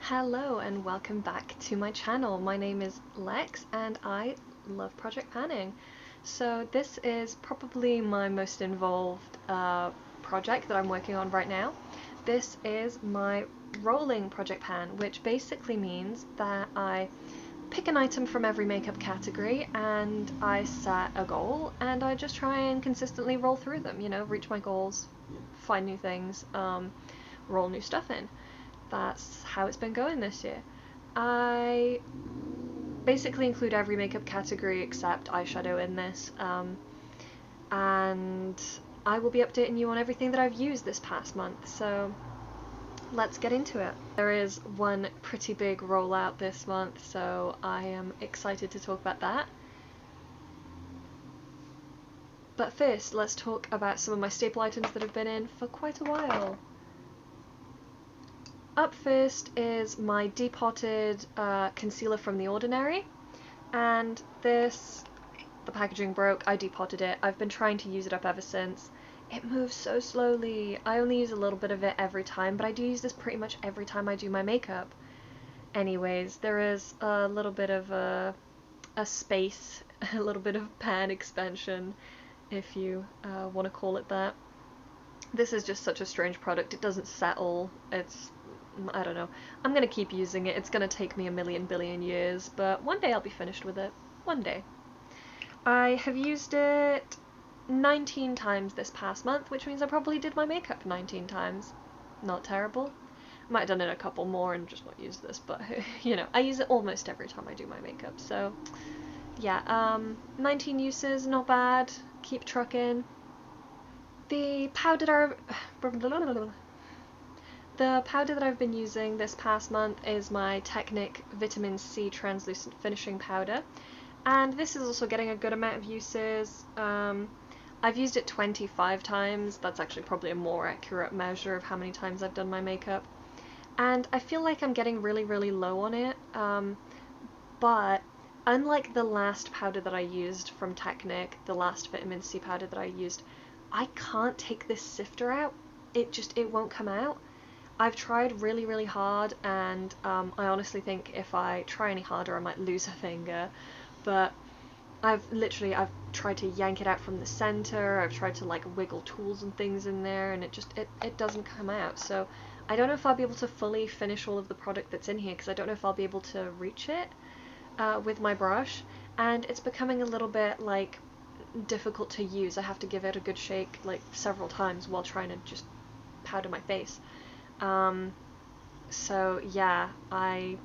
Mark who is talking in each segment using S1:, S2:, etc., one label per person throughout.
S1: Hello and welcome back to my channel. My name is Lex and I love project panning. So this is probably my most involved project that I'm working on right now. This is my rolling project pan, which basically means that I pick an item from every makeup category and I set a goal and I just try and consistently roll through them, reach my goals, find new things, roll new stuff in. That's how it's been going this year. I basically include every makeup category except eyeshadow in this, and I will be updating you on everything that I've used this past month, so let's get into it. There is one pretty big rollout this month, so I am excited to talk about that. But first, let's talk about some of my staple items that have been in for quite a while. Up first is my depotted concealer from The Ordinary, and this, the packaging broke, I depotted it. I've been trying to use it up ever since. It moves so slowly. I only use a little bit of it every time, but I do use this pretty much every time I do my makeup. Anyways, there is a little bit of a space, a little bit of pan expansion, if you want to call it that. This is just such a strange product. It doesn't settle. I don't know. I'm gonna keep using it. It's gonna take me a million billion years, but one day I'll be finished with it. One day. I have used it 19 times this past month, which means I probably did my makeup 19 times. Not terrible. Might have done it a couple more and just not used this, but I use it almost every time I do my makeup, so yeah, 19 uses, not bad. Keep trucking. The powder that I've been using this past month is my Technic Vitamin C Translucent Finishing Powder, and this is also getting a good amount of uses. I've used it 25 times, that's actually probably a more accurate measure of how many times I've done my makeup, and I feel like I'm getting really, really low on it, but unlike the last powder that I used from Technic, the last Vitamin C powder that I used, I can't take this sifter out. It won't come out. I've tried really, really hard, and I honestly think if I try any harder I might lose a finger, but I've tried to yank it out from the center, I've tried to like wiggle tools and things in there, and it doesn't come out. So I don't know if I'll be able to fully finish all of the product that's in here, because I don't know if I'll be able to reach it with my brush, and it's becoming a little bit like difficult to use. I have to give it a good shake like several times while trying to just powder my face. So yeah, I'm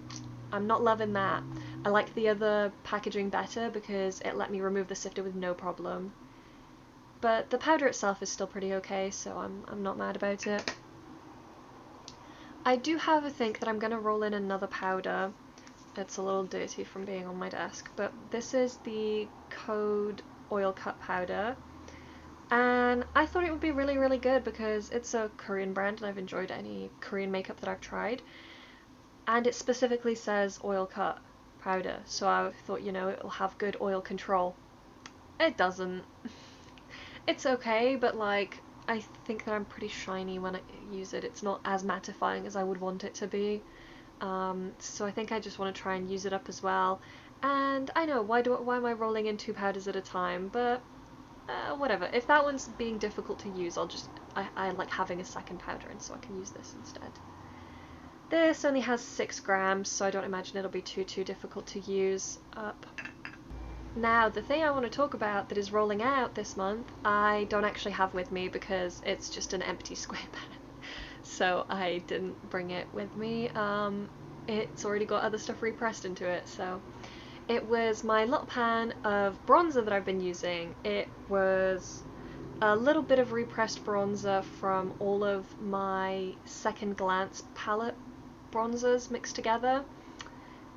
S1: not loving that. I like the other packaging better because it let me remove the sifter with no problem. But the powder itself is still pretty okay, so I'm not mad about it. I do however think that I'm going to roll in another powder. It's a little dirty from being on my desk, but this is the Code Oil Cut Powder. And I thought it would be really, really good because it's a Korean brand and I've enjoyed any Korean makeup that I've tried. And it specifically says oil cut powder, so I thought, it'll have good oil control. It doesn't. It's okay, but like, I think that I'm pretty shiny when I use it. It's not as mattifying as I would want it to be. So I think I just want to try and use it up as well. And I know, why am I rolling in two powders at a time, but whatever. If that one's being difficult to use, I like having a second powder in, so I can use this instead. This only has 6 grams, so I don't imagine it'll be too difficult to use up. Now, the thing I want to talk about that is rolling out this month, I don't actually have with me because it's just an empty square pan. So I didn't bring it with me. It's already got other stuff repressed into it, so it was my little pan of bronzer that I've been using. It was a little bit of repressed bronzer from all of my Second Glance palette bronzers mixed together,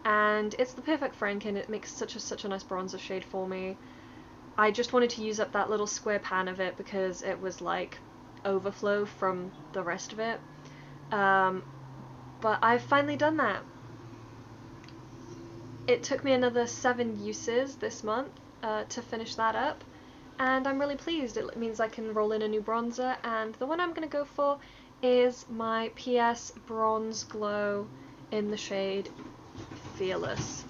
S1: and it's the perfect Franken. It makes such a nice bronzer shade for me. I just wanted to use up that little square pan of it because it was like overflow from the rest of it, but I've finally done that. It took me another 7 uses this month to finish that up, and I'm really pleased. It means I can roll in a new bronzer, and the one I'm going to go for is my PS Bronze Glow in the shade Fearless.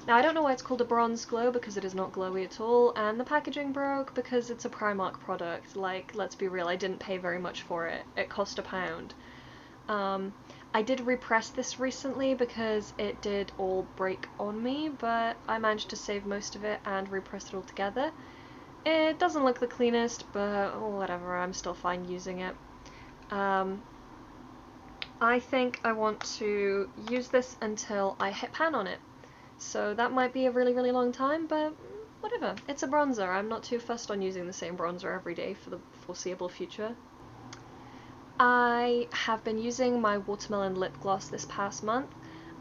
S1: Now, I don't know why it's called a bronze glow, because it is not glowy at all, and the packaging broke because it's a Primark product. Like, let's be real, I didn't pay very much for it. It cost £1. I did repress this recently because it did all break on me, but I managed to save most of it and repress it all together. It doesn't look the cleanest, but whatever, I'm still fine using it. I think I want to use this until I hit pan on it. So that might be a really, really long time, but whatever. It's a bronzer. I'm not too fussed on using the same bronzer every day for the foreseeable future. I have been using my Watermelon lip gloss this past month.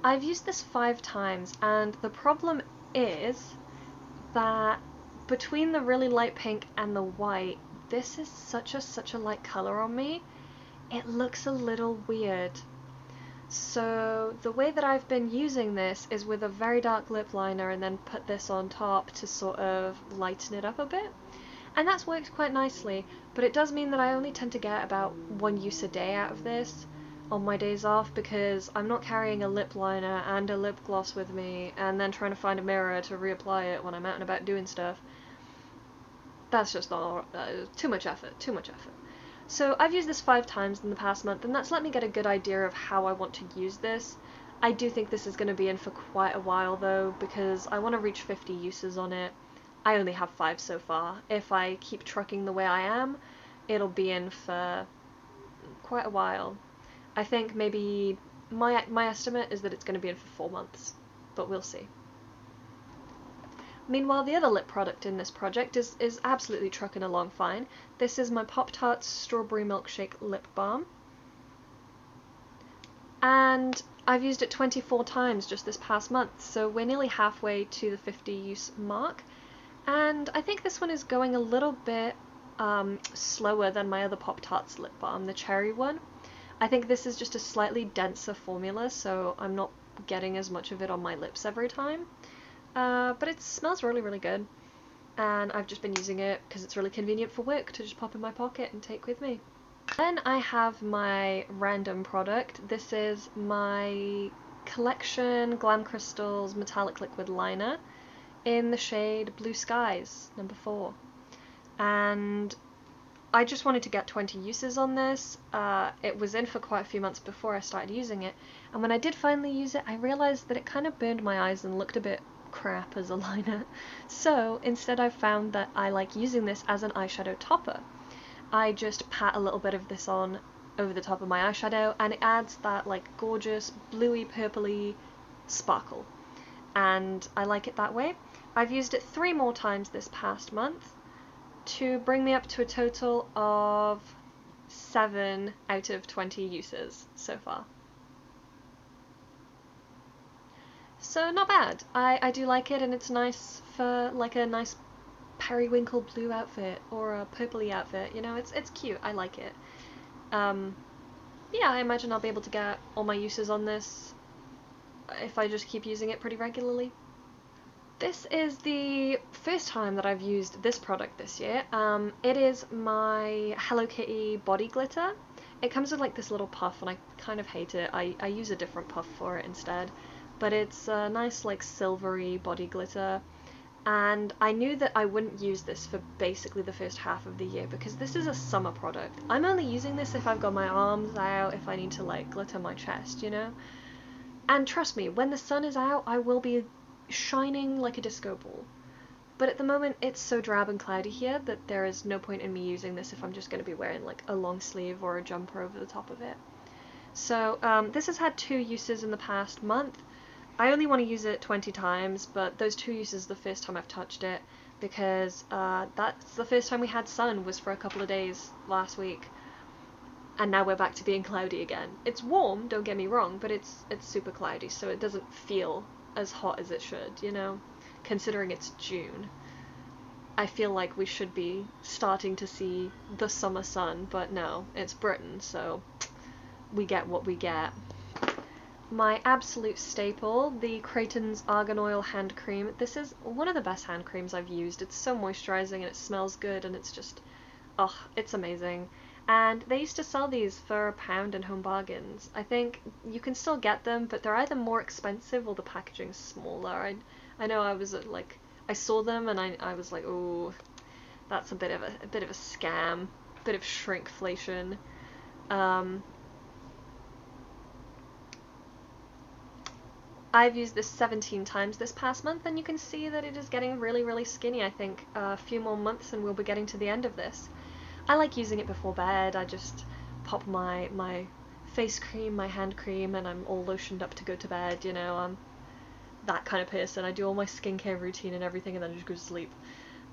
S1: I've used this 5 times, and the problem is that between the really light pink and the white, this is such a light color on me. It looks a little weird. So the way that I've been using this is with a very dark lip liner and then put this on top to sort of lighten it up a bit. And that's worked quite nicely, but it does mean that I only tend to get about 1 use a day out of this on my days off, because I'm not carrying a lip liner and a lip gloss with me and then trying to find a mirror to reapply it when I'm out and about doing stuff. That's just not too much effort. So I've used this 5 times in the past month, and that's let me get a good idea of how I want to use this. I do think this is going to be in for quite a while though, because I want to reach 50 uses on it. I only have 5 so far. If I keep trucking the way I am, it'll be in for quite a while. I think maybe my estimate is that it's going to be in for 4 months, but we'll see. Meanwhile, the other lip product in this project is absolutely trucking along fine. This is my Pop-Tarts Strawberry Milkshake Lip Balm. And I've used it 24 times just this past month, so we're nearly halfway to the 50 use mark. And I think this one is going a little bit slower than my other Pop-Tarts lip balm, the cherry one. I think this is just a slightly denser formula, so I'm not getting as much of it on my lips every time. But it smells really, really good, and I've just been using it because it's really convenient for work to just pop in my pocket and take with me. Then I have my random product. This is my Collection Glam Crystals Metallic Liquid Liner in the shade Blue Skies, number 4. And I just wanted to get 20 uses on this. It was in for quite a few months before I started using it, and when I did finally use it, I realised that it kind of burned my eyes and looked a bit crap as a liner. So instead I found that I like using this as an eyeshadow topper. I just pat a little bit of this on over the top of my eyeshadow, and it adds that like gorgeous bluey purpley sparkle, and I like it that way. I've used it 3 more times this past month to bring me up to a total of 7 out of 20 uses so far. So not bad. I do like it, and it's nice for like a nice periwinkle blue outfit or a purpley outfit, you know, it's cute. I like it. Yeah, I imagine I'll be able to get all my uses on this if I just keep using it pretty regularly. This is the first time that I've used this product this year. It is my Hello Kitty body glitter. It comes with like this little puff, and I kind of hate it. I use a different puff for it instead. But it's a nice like silvery body glitter, and I knew that I wouldn't use this for basically the first half of the year because this is a summer product. I'm only using this if I've got my arms out, if I need to like glitter my chest, you know? And trust me, when the sun is out, I will be shining like a disco ball. But at the moment, it's so drab and cloudy here that there is no point in me using this if I'm just going to be wearing like a long sleeve or a jumper over the top of it. So this has had 2 uses in the past month. I only want to use it 20 times, but those 2 uses are the first time I've touched it, because that's the first time we had sun was for a couple of days last week, and now we're back to being cloudy again. It's warm, don't get me wrong, but it's super cloudy, so it doesn't feel as hot as it should, you know, considering it's June. I feel like we should be starting to see the summer sun, but no, it's Britain, so we get what we get. My absolute staple, the Creighton's Argan Oil Hand Cream. This is one of the best hand creams I've used. It's so moisturizing and it smells good, and it's just, oh, it's amazing. And they used to sell these for £1 in Home Bargains. I think you can still get them, but they're either more expensive or the packaging's smaller. I know I was like, I saw them and I was like, oh, that's a bit of a scam, bit of shrinkflation. I've used this 17 times this past month, and you can see that it is getting really, really skinny. I think a few more months and we'll be getting to the end of this. I like using it before bed. I just pop my face cream, my hand cream, and I'm all lotioned up to go to bed, you know. I'm that kind of person. I do all my skincare routine and everything and then just go to sleep.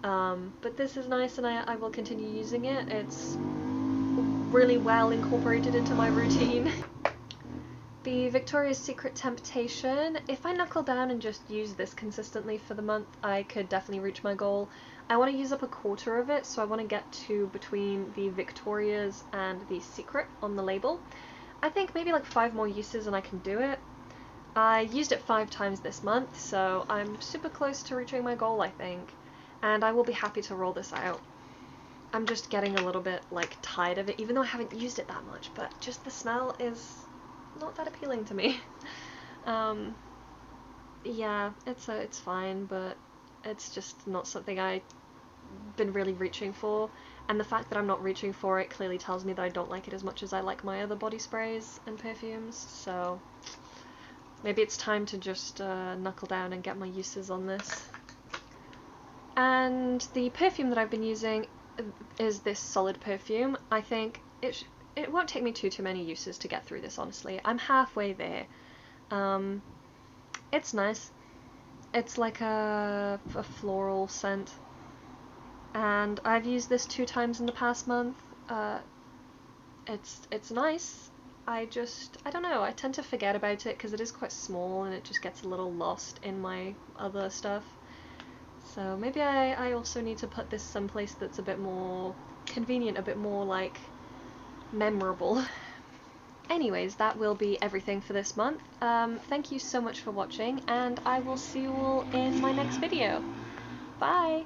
S1: But this is nice and I will continue using it. It's really well incorporated into my routine. The Victoria's Secret Temptation, if I knuckle down and just use this consistently for the month, I could definitely reach my goal. I want to use up a quarter of it, so I want to get to between the Victoria's and the Secret on the label. I think maybe like 5 more uses and I can do it. I used it 5 times this month, so I'm super close to reaching my goal, I think, and I will be happy to roll this out. I'm just getting a little bit like tired of it, even though I haven't used it that much, but just the smell is not that appealing to me. Yeah, it's fine, but it's just not something I've been really reaching for, and the fact that I'm not reaching for it clearly tells me that I don't like it as much as I like my other body sprays and perfumes, so maybe it's time to just knuckle down and get my uses on this. And the perfume that I've been using is this solid perfume. I think it won't take me too many uses to get through this, honestly. I'm halfway there. It's nice. It's like a floral scent. And I've used this 2 times in the past month. It's nice. I don't know, I tend to forget about it because it is quite small and it just gets a little lost in my other stuff. So maybe I also need to put this someplace that's a bit more convenient, a bit more like memorable. Anyways, that will be everything for this month. Thank you so much for watching, and I will see you all in my next video. Bye!